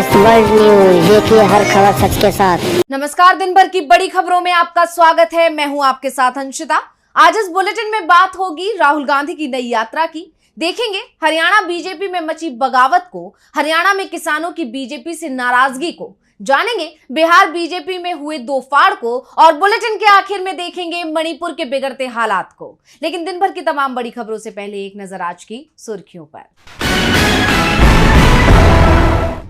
S world news, देखिए हर खबर सच के साथ। नमस्कार, दिन भर की बड़ी खबरों में आपका स्वागत है। मैं हूं आपके साथ अंशिता। आज इस बुलेटिन में बात होगी राहुल गांधी की नई यात्रा की। देखेंगे हरियाणा बीजेपी में मची बगावत को, हरियाणा में किसानों की बीजेपी से नाराजगी को, जानेंगे बिहार बीजेपी में हुए दो फाड़ को, और बुलेटिन के आखिर में देखेंगे मणिपुर के बिगड़ते हालात को। लेकिन दिन भर की तमाम बड़ी खबरों से पहले एक नजर आज की सुर्खियों पर।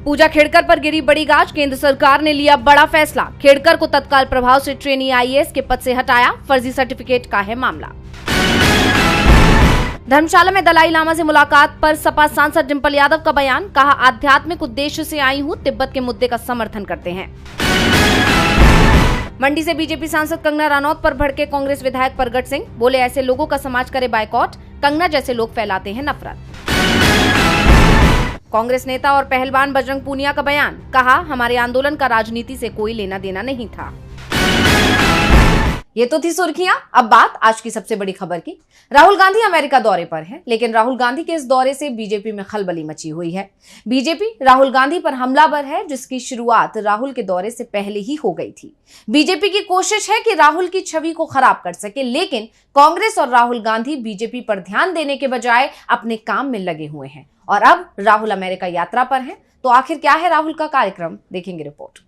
पूजा खेड़कर पर गिरी बड़ी गाज, केंद्र सरकार ने लिया बड़ा फैसला। खेड़कर को तत्काल प्रभाव से ट्रेनी आईएएस के पद से हटाया, फर्जी सर्टिफिकेट का है मामला। धर्मशाला में दलाई लामा से मुलाकात पर सपा सांसद डिंपल यादव का बयान, कहा आध्यात्मिक उद्देश्य से आई हूं, तिब्बत के मुद्दे का समर्थन करते हैं। मंडी से बीजेपी सांसद कंगना रनौत पर भड़के कांग्रेस विधायक प्रगट सिंह, बोले ऐसे लोगों का समाज करे बायकॉट, कंगना जैसे लोग फैलाते हैं नफरत। कांग्रेस नेता और पहलवान बजरंग पूनिया का बयान, कहा हमारे आंदोलन का राजनीति से कोई लेना देना नहीं था। ये तो थी सुर्खियां। अब बात आज की सबसे बड़ी खबर की। राहुल गांधी अमेरिका दौरे पर हैं, लेकिन राहुल गांधी के इस दौरे से बीजेपी में खलबली मची हुई है। बीजेपी राहुल गांधी पर हमलावर है, जिसकी शुरुआत राहुल के दौरे से पहले ही हो गई थी। बीजेपी की कोशिश है कि राहुल की छवि को खराब कर सके, लेकिन कांग्रेस और राहुल गांधी बीजेपी पर ध्यान देने के बजाय अपने काम में लगे हुए हैं। और अब राहुल अमेरिका यात्रा पर हैं, तो आखिर क्या है राहुल का कार्यक्रम, देखेंगे रिपोर्ट।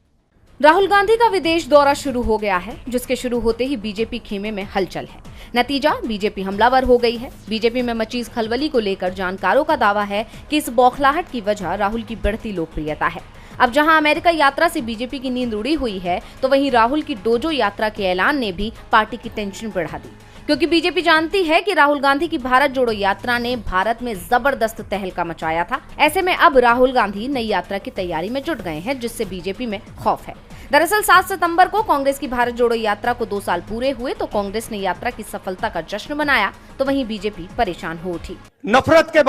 राहुल गांधी का विदेश दौरा शुरू हो गया है, जिसके शुरू होते ही बीजेपी खेमे में हलचल है। नतीजा, बीजेपी हमलावर हो गई है। बीजेपी में मची इस खलबली को लेकर जानकारों का दावा है कि इस बौखलाहट की वजह राहुल की बढ़ती लोकप्रियता है। अब जहां अमेरिका यात्रा से बीजेपी की नींद उड़ी हुई है, तो वहीं राहुल की डोजो यात्रा के ऐलान ने भी पार्टी की टेंशन बढ़ा दी, क्योंकि बीजेपी जानती है कि राहुल गांधी की भारत जोड़ो यात्रा ने भारत में जबरदस्त तहलका मचाया था। ऐसे में अब राहुल गांधी नई यात्रा की तैयारी में जुट गए हैं, जिससे बीजेपी में खौफ है। दरअसल 7 सितंबर को कांग्रेस की भारत जोड़ो यात्रा को 2 साल पूरे हुए, तो कांग्रेस ने यात्रा की सफलता का जश्न मनाया, तो वहीं बीजेपी परेशान हो उठी। नफरत के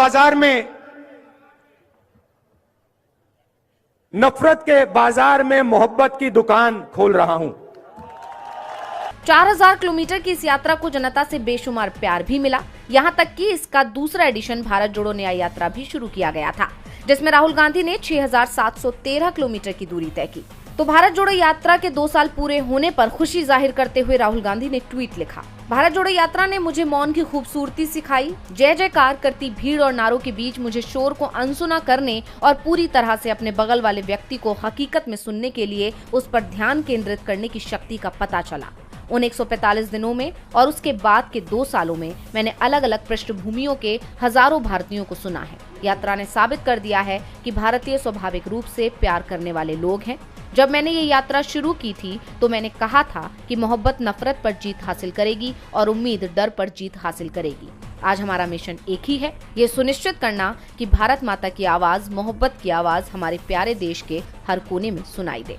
बाजार में मोहब्बत की दुकान खोल रहा हूं। 4000 किलोमीटर की इस यात्रा को जनता से बेशुमार प्यार भी मिला। यहां तक कि इसका दूसरा एडिशन भारत जोड़ो न्याय यात्रा भी शुरू किया गया था, जिसमें राहुल गांधी ने 6713 किलोमीटर की दूरी तय की। तो भारत जोड़ो यात्रा के 2 साल पूरे होने पर खुशी जाहिर करते हुए राहुल गांधी ने ट्वीट लिखा, भारत जोड़ो यात्रा ने मुझे मौन की खूबसूरती सिखाई। जय जयकार करती भीड़ और नारों के बीच मुझे शोर को अनसुना करने और पूरी तरह से अपने बगल वाले व्यक्ति को हकीकत में सुनने के लिए उस पर ध्यान केंद्रित करने की शक्ति का पता चला। उन 145 दिनों में और उसके बाद के 2 सालों में मैंने अलग अलग पृष्ठभूमियों के हजारों भारतीयों को सुना है। यात्रा ने साबित कर दिया है कि भारतीय स्वाभाविक रूप से प्यार करने वाले लोग हैं। जब मैंने ये यात्रा शुरू की थी, तो मैंने कहा था कि मोहब्बत नफरत पर जीत हासिल करेगी और उम्मीद डर पर जीत हासिल करेगी। आज हमारा मिशन एक ही है, ये सुनिश्चित करना कि भारत माता की आवाज, मोहब्बत की आवाज हमारे प्यारे देश के हर कोने में सुनाई दे।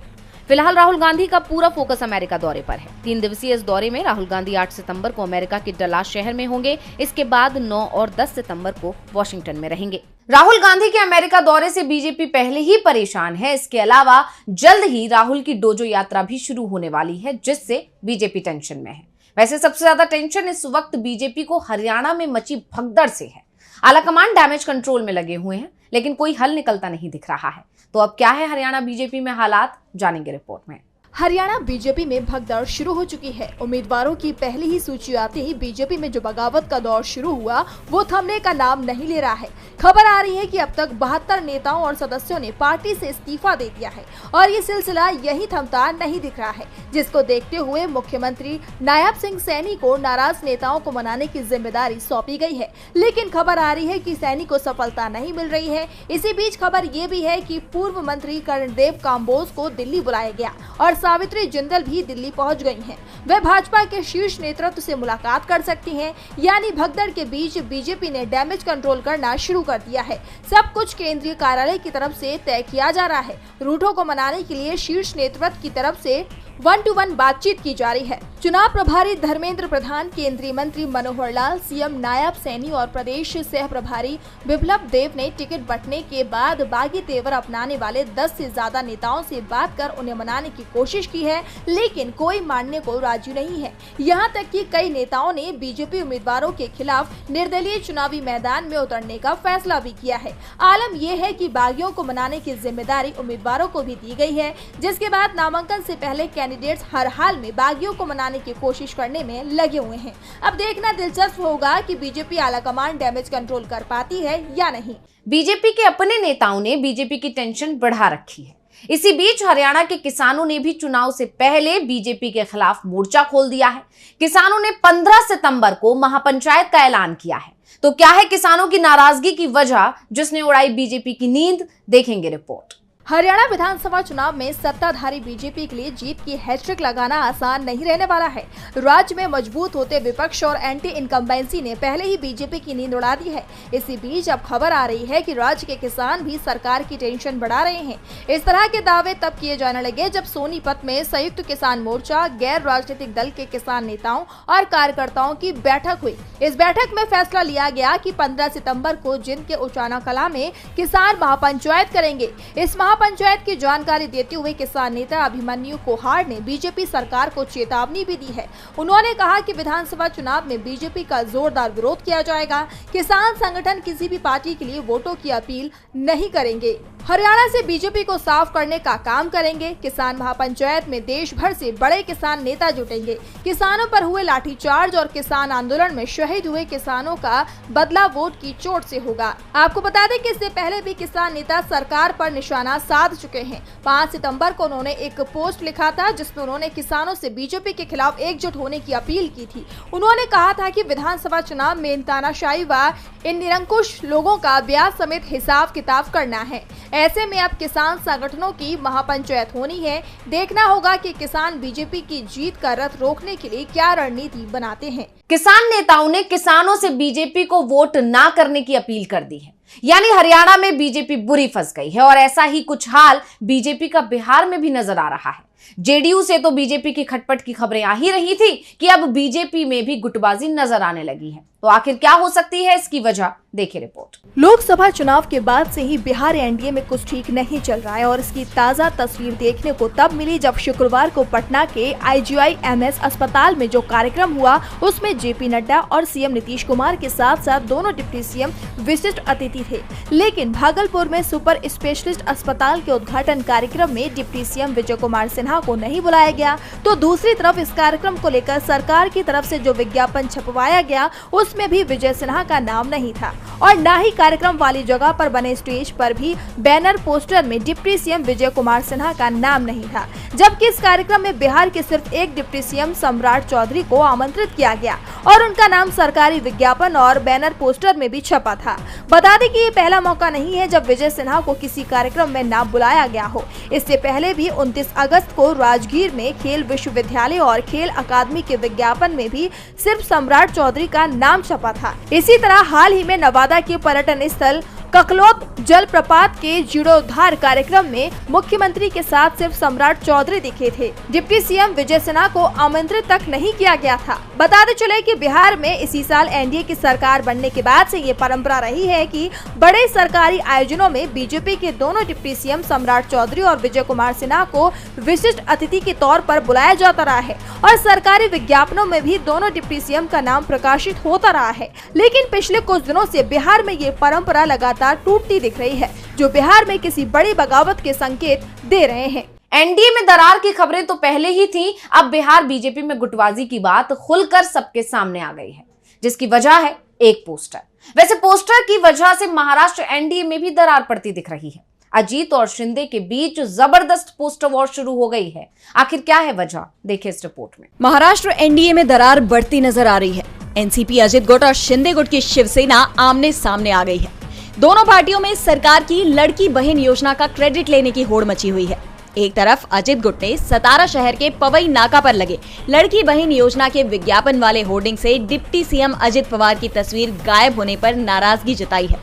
फिलहाल राहुल गांधी का पूरा फोकस अमेरिका दौरे पर है। 3 दिवसीय इस दौरे में राहुल गांधी 8 सितंबर को अमेरिका के डलास शहर में होंगे। इसके बाद 9 और 10 सितंबर को वॉशिंगटन में रहेंगे। राहुल गांधी के अमेरिका दौरे से बीजेपी पहले ही परेशान है। इसके अलावा जल्द ही राहुल की डोजो यात्रा भी शुरू होने वाली है, जिससे बीजेपी टेंशन में है। वैसे सबसे ज्यादा टेंशन इस वक्त बीजेपी को हरियाणा में मची भगदड़ से है। आलाकमान डैमेज कंट्रोल में लगे हुए हैं, लेकिन कोई हल निकलता नहीं दिख रहा है। तो अब क्या है हरियाणा बीजेपी में हालात, जानेंगे रिपोर्ट में। हरियाणा बीजेपी में भगदड़ शुरू हो चुकी है। उम्मीदवारों की पहली ही सूची आते ही बीजेपी में जो बगावत का दौर शुरू हुआ, वो थमने का नाम नहीं ले रहा है। खबर आ रही है कि अब तक 72 नेताओं और सदस्यों ने पार्टी से इस्तीफा दे दिया है और ये सिलसिला यही थमता नहीं दिख रहा है, जिसको देखते हुए मुख्यमंत्री नायब सिंह सैनी को नाराज नेताओं को मनाने की जिम्मेदारी सौंपी गई है। लेकिन खबर आ रही है कि सैनी को सफलता नहीं मिल रही है। इसी बीच खबर ये भी है कि पूर्व मंत्री कर्णदेव काम्बोज को दिल्ली बुलाया गया और सावित्री जिंदल भी दिल्ली पहुंच गई हैं। वे भाजपा के शीर्ष नेतृत्व से मुलाकात कर सकती हैं। यानी भगदड़ के बीच बीजेपी ने डैमेज कंट्रोल करना शुरू कर दिया है। सब कुछ केंद्रीय कार्यालय की तरफ से तय किया जा रहा है। रूठों को मनाने के लिए शीर्ष नेतृत्व की तरफ से 1-to-1 बातचीत की जा रही है। चुनाव प्रभारी धर्मेंद्र प्रधान, केंद्रीय मंत्री मनोहर लाल, सीएम नायब सैनी और प्रदेश सह प्रभारी बिप्लब देव ने टिकट बंटने के बाद बागी तेवर अपनाने वाले 10 से ज्यादा नेताओं से बात कर उन्हें मनाने की कोशिश की है, लेकिन कोई मानने को राजी नहीं है। यहाँ तक कि कई नेताओं ने बीजेपी उम्मीदवारों के खिलाफ निर्दलीय चुनावी मैदान में उतरने का फैसला भी किया है। आलम यह है कि बागियों को मनाने की जिम्मेदारी उम्मीदवारों को भी दी गई है, जिसके बाद नामांकन से पहले कैंडिडेट्स हर हाल में बागियों को मनाने की कोशिश करने में लगे हुए हैं। अब देखना दिलचस्प होगा कि बीजेपी आलाकमान डैमेज कंट्रोल कर पाती है या नहीं। बीजेपी के अपने नेताओं ने बीजेपी की टेंशन बढ़ा रखी है। इसी बीच हरियाणा के किसानों ने भी चुनाव से पहले बीजेपी के खिलाफ मोर्चा खोल दिया है। किसानों ने 15 सितंबर को महापंचायत का ऐलान किया है। तो क्या है किसानों की नाराजगी की वजह जिसने उड़ाई बीजेपी की नींद, देखेंगे रिपोर्ट। हरियाणा विधानसभा चुनाव में सत्ताधारी बीजेपी के लिए जीत की हैट्रिक लगाना आसान नहीं रहने वाला है। राज्य में मजबूत होते विपक्ष और एंटी इनकम्बेंसी ने पहले ही बीजेपी की नींद उड़ा दी है। इसी बीच अब खबर आ रही है कि राज्य के किसान भी सरकार की टेंशन बढ़ा रहे हैं। इस तरह के दावे तब किए जाने लगे जब सोनीपत में संयुक्त किसान मोर्चा, गैर राजनीतिक दल के किसान नेताओं और कार्यकर्ताओं की बैठक हुई। इस बैठक में फैसला लिया गया कि 15 सितंबर को जिंद के उचाना कला में किसान महापंचायत करेंगे। इस पंचायत की जानकारी देते हुए किसान नेता अभिमन्यु कोहाड़ ने बीजेपी सरकार को चेतावनी भी दी है। उन्होंने कहा कि विधानसभा चुनाव में बीजेपी का जोरदार विरोध किया जाएगा। किसान संगठन किसी भी पार्टी के लिए वोटों की अपील नहीं करेंगे। हरियाणा से बीजेपी को साफ करने का काम करेंगे। किसान महापंचायत में देश भर से बड़े किसान नेता जुटेंगे। किसानों पर हुए लाठीचार्ज और किसान आंदोलन में शहीद हुए किसानों का बदला वोट की चोट से होगा। आपको बता दें कि इससे पहले भी किसान नेता सरकार पर निशाना साध चुके हैं। 5 सितंबर को उन्होंने एक पोस्ट लिखा था जिसमें उन्होंने किसानों से बीजेपी के खिलाफ एकजुट होने की अपील की थी। उन्होंने कहा था कि विधानसभा चुनाव में इन तानाशाही व इन निरंकुश लोगों का ब्याज समेत हिसाब किताब करना है। ऐसे में अब किसान संगठनों की महापंचायत होनी है। देखना होगा कि किसान बीजेपी की जीत का रथ रोकने के लिए क्या रणनीति बनाते हैं। किसान नेताओं ने किसानों से बीजेपी को वोट ना करने की अपील कर दी है। यानी हरियाणा में बीजेपी बुरी फंस गई है और ऐसा ही कुछ हाल बीजेपी का बिहार में भी नजर आ रहा है। जेडीयू से तो बीजेपी की खटपट की खबरें आ ही रही थी कि अब बीजेपी में भी गुटबाजी नजर आने लगी है। तो आखिर क्या हो सकती है इसकी वजह, देखिए रिपोर्ट। लोकसभा चुनाव के बाद से ही बिहार एनडीए में कुछ ठीक नहीं चल रहा है और इसकी ताजा तस्वीर देखने को तब मिली जब शुक्रवार को पटना के IGIMS अस्पताल में जो कार्यक्रम हुआ उसमें जेपी नड्डा और सीएम नीतीश कुमार के साथ साथ दोनों डिप्टी सीएम विशिष्ट अतिथि थे। लेकिन भागलपुर में सुपर स्पेशलिस्ट अस्पताल के उद्घाटन कार्यक्रम में डिप्टी सीएम विजय कुमार सिन्हा को नहीं बुलाया गया। तो दूसरी तरफ इस कार्यक्रम को लेकर सरकार की तरफ से जो विज्ञापन छपवाया गया उसमें भी विजय सिन्हा का नाम नहीं था और न ही कार्यक्रम वाली जगह पर बने स्टेज पर भी बैनर पोस्टर में डिप्टी सीएम विजय कुमार सिन्हा का नाम नहीं था। जबकि इस कार्यक्रम में बिहार के सिर्फ एक डिप्टी सीएम सम्राट चौधरी को आमंत्रित किया गया और उनका नाम सरकारी विज्ञापन और बैनर पोस्टर में भी छपा था। बता दें कि ये पहला मौका नहीं है जब विजय सिन्हा को किसी कार्यक्रम में न बुलाया गया हो। इससे पहले भी 29 अगस्त को राजगीर में खेल विश्वविद्यालय और खेल अकादमी के विज्ञापन में भी सिर्फ सम्राट चौधरी का नाम छपा था। इसी तरह हाल ही में नवादा के पर्यटन स्थल ककलोत जलप्रपात के जीर्णोद्धार कार्यक्रम में मुख्यमंत्री के साथ सिर्फ सम्राट चौधरी दिखे थे। डिप्टी सीएम विजय सिन्हा को आमंत्रित तक नहीं किया गया था। बताते चले कि बिहार में इसी साल एनडीए की सरकार बनने के बाद से ये परंपरा रही है कि बड़े सरकारी आयोजनों में बीजेपी के दोनों डिप्टी सीएम सम्राट चौधरी और विजय कुमार सिन्हा को विशिष्ट अतिथि के तौर पर बुलाया जाता रहा है और सरकारी विज्ञापनों में भी दोनों डिप्टी सीएम का नाम प्रकाशित होता रहा है। लेकिन पिछले कुछ दिनों से बिहार में ये परंपरा लगातार टूटती दिख रही है, जो बिहार में किसी बड़ी बगावत के संकेत दे रहे हैं। एनडीए में दरार की खबरें तो पहले ही थी, अब बिहार बीजेपी में गुटबाजी की बात खुलकर सबके सामने आ गई है, जिसकी वजह है एक पोस्टर। वैसे पोस्टर की वजह से महाराष्ट्र एनडीए में भी दरार पड़ती दिख रही है। अजीत और शिंदे के बीच जबरदस्त पोस्टर वॉर शुरू हो गई है। आखिर क्या है वजह, देखिए इस रिपोर्ट में। महाराष्ट्र एनडीए में दरार बढ़ती नजर आ रही है। एनसीपी अजित गुट और शिंदे गुट की शिवसेना आमने सामने आ गई है। दोनों पार्टियों में सरकार की लड़की बहन योजना का क्रेडिट लेने की होड़ मची हुई है। एक तरफ अजित गुट ने सतारा शहर के पवई नाका पर लगे लड़की बहन योजना के विज्ञापन वाले होर्डिंग से डिप्टी सीएम अजित पवार की तस्वीर गायब होने पर नाराजगी जताई है,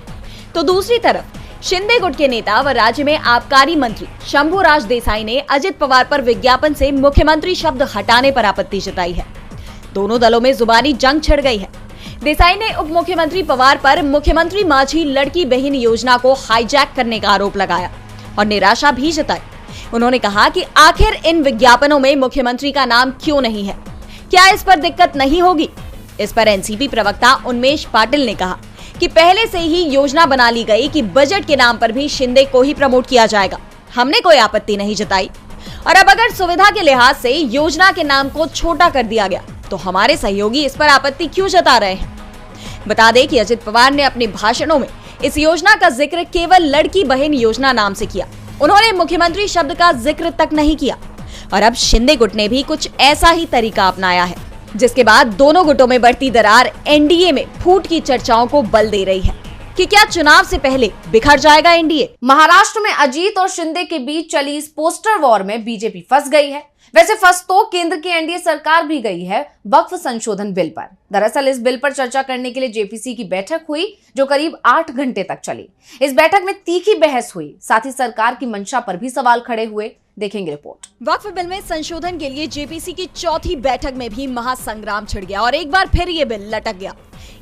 तो दूसरी तरफ शिंदे गुट के नेता व राज्य में आबकारी मंत्री शंभूराज देसाई ने अजित पवार पर विज्ञापन से मुख्यमंत्री शब्द हटाने पर आपत्ति जताई है। दोनों दलों में जुबानी जंग छिड़ गई है। देसाई ने उप मुख्यमंत्री पवार पर मुख्यमंत्री माझी लड़की बहन योजना को हाईजैक करने का आरोप लगाया और निराशा भी जताई। उन्होंने कहा कि आखिर इन विज्ञापनों में मुख्यमंत्री का नाम क्यों नहीं है, क्या इस पर दिक्कत नहीं होगी। इस पर एनसीपी प्रवक्ता उन्मेष पाटिल ने कहा कि पहले से ही योजना बना ली गई कि बजट के नाम पर भी शिंदे को ही प्रमोट किया जाएगा। हमने कोई आपत्ति नहीं जताई और अब अगर सुविधा के लिहाज से योजना के नाम को छोटा कर दिया गया तो हमारे सहयोगी इस पर आपत्ति क्यों जता रहे हैं। बता दें कि अजित पवार ने अपने भाषणों में इस योजना का जिक्र केवल लड़की बहन योजना नाम से किया। उन्होंने मुख्यमंत्री शब्द का जिक्र तक नहीं किया और अब शिंदे गुट ने भी कुछ ऐसा ही तरीका अपनाया है, जिसके बाद दोनों गुटों में बढ़ती दरार एनडीए में फूट की चर्चाओं को बल दे रही है कि क्या चुनाव से पहले बिखर जाएगा एनडीए। महाराष्ट्र में अजीत और शिंदे के बीच चली इस पोस्टर वॉर में बीजेपी फंस गई है। वैसे फंस तो केंद्र की एनडीए सरकार भी गई है वक्फ संशोधन बिल पर। दरअसल इस बिल पर चर्चा करने के लिए जेपीसी की बैठक हुई जो करीब 8 घंटे तक चली। इस बैठक में तीखी बहस हुई, साथ ही सरकार की मंशा पर भी सवाल खड़े हुए। देखेंगे रिपोर्ट। वक्फ बिल में संशोधन के लिए जेपीसी की चौथी बैठक में भी महासंग्राम छिड़ गया और एक बार फिर ये बिल लटक गया।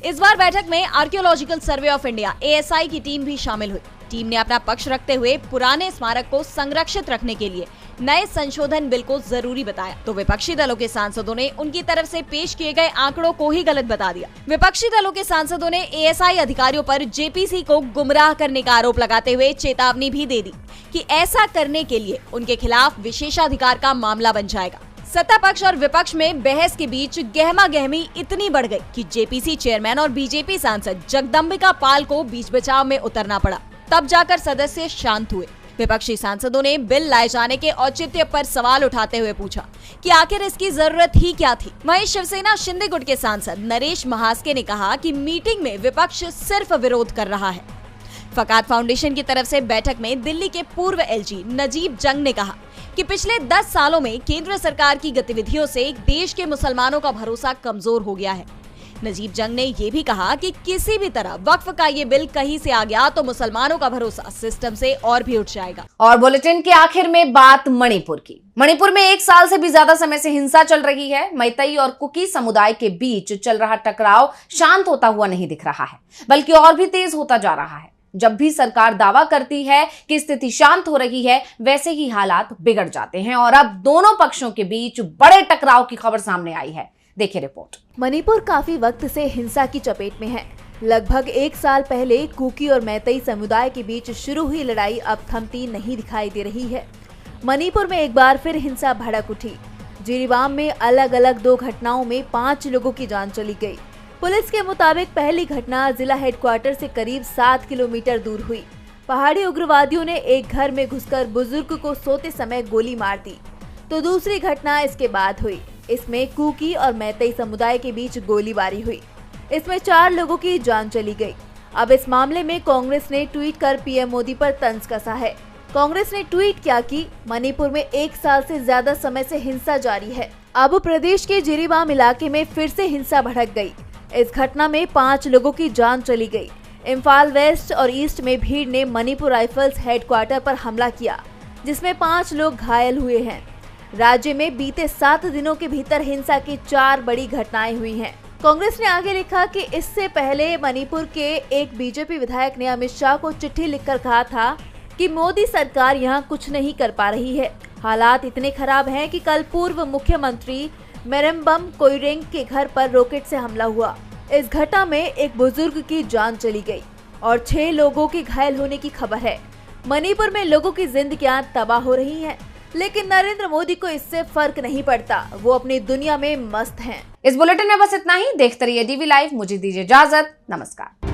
इस बार बैठक में archaeological survey of India (ASI) की टीम भी शामिल हुई। टीम ने अपना पक्ष रखते हुए पुराने स्मारक को संरक्षित रखने के लिए नए संशोधन बिल को जरूरी बताया, तो विपक्षी दलों के सांसदों ने उनकी तरफ से पेश किए गए आंकड़ों को ही गलत बता दिया। विपक्षी दलों के सांसदों ने ASI अधिकारियों पर जेपीसी को गुमराह करने का आरोप लगाते हुए चेतावनी भी दे दी कि ऐसा करने के लिए उनके खिलाफ विशेषाधिकार का मामला बन जाएगा। सत्ता पक्ष और विपक्ष में बहस के बीच गहमा गहमी इतनी बढ़ गई कि जेपीसी चेयरमैन और बीजेपी सांसद जगदम्बिका पाल को बीच बचाव में उतरना पड़ा। तब जाकर सदस्य शांत हुए। विपक्षी सांसदों ने बिल लाए जाने के औचित्य पर सवाल उठाते हुए पूछा कि आखिर इसकी जरूरत ही क्या थी। वहीं शिवसेना शिंदे गुट के सांसद नरेश महास्के ने कहा कि मीटिंग में विपक्ष सिर्फ विरोध कर रहा है। फकात फाउंडेशन की तरफ से बैठक में दिल्ली के पूर्व एलजी नजीब जंग ने कहा कि पिछले 10 सालों में केंद्र सरकार की गतिविधियों से देश के मुसलमानों का भरोसा कमजोर हो गया है। नजीब जंग ने ये भी कहा कि किसी भी तरह वक्फ का ये बिल कहीं से आ गया तो मुसलमानों का भरोसा सिस्टम से और भी उठ जाएगा। और बुलेटिन के आखिर में बात मणिपुर की। मणिपुर में 1 साल से भी ज्यादा समय से हिंसा चल रही है। मैतेई और कुकी समुदाय के बीच चल रहा टकराव शांत होता हुआ नहीं दिख रहा है, बल्कि और भी तेज होता जा रहा है। जब भी सरकार दावा करती है कि स्थिति शांत हो रही है, वैसे ही हालात बिगड़ जाते हैं और अब दोनों पक्षों के बीच बड़े टकराव की खबर सामने आई है। देखिए रिपोर्ट। मणिपुर काफी वक्त से हिंसा की चपेट में है। लगभग 1 साल पहले कुकी और मैतेई समुदाय के बीच शुरू हुई लड़ाई अब थमती नहीं दिखाई दे रही है। मणिपुर में एक बार फिर हिंसा भड़क उठी। जिरीबाम में अलग अलग 2 घटनाओं में 5 लोगों की जान चली गई। पुलिस के मुताबिक पहली घटना जिला हेडक्वार्टर से करीब 7 किलोमीटर दूर हुई। पहाड़ी उग्रवादियों ने एक घर में घुसकर बुजुर्ग को सोते समय गोली मार दी, तो दूसरी घटना इसके बाद हुई। इसमें कुकी और मैतेई समुदाय के बीच गोलीबारी हुई। इसमें 4 लोगों की जान चली गई। अब इस मामले में कांग्रेस ने ट्वीट कर पीएम मोदी पर तंज कसा है। कांग्रेस ने ट्वीट किया कि मणिपुर में 1 साल से ज्यादा समय से हिंसा जारी है। अब प्रदेश के जिरीबाम इलाके में फिर से हिंसा भड़क गई। इस घटना में 5 लोगों की जान चली गई। इम्फाल वेस्ट और ईस्ट में भीड़ ने मणिपुर राइफल्स हेडक्वार्टर पर हमला किया, जिसमें 5 लोग घायल हुए हैं। राज्य में बीते 7 दिनों के भीतर हिंसा की 4 बड़ी घटनाएं हुई हैं। कांग्रेस ने आगे लिखा कि इससे पहले मणिपुर के एक बीजेपी विधायक ने अमित शाह को चिट्ठी लिखकर कहा था कि मोदी सरकार यहां कुछ नहीं कर पा रही है। हालात इतने खराब हैं कि कल पूर्व मुख्यमंत्री मेरम्बम कोइरेंग के घर पर रॉकेट से हमला हुआ। इस घटना में एक बुजुर्ग की जान चली गई और 6 लोगों के घायल होने की खबर है। मणिपुर में लोगों की जिंदगियां तबाह हो रही हैं, लेकिन नरेंद्र मोदी को इससे फर्क नहीं पड़ता। वो अपनी दुनिया में मस्त हैं। इस बुलेटिन में बस इतना ही। देखते रहिए डीवी लाइव। मुझे दीजिए इजाजत। नमस्कार।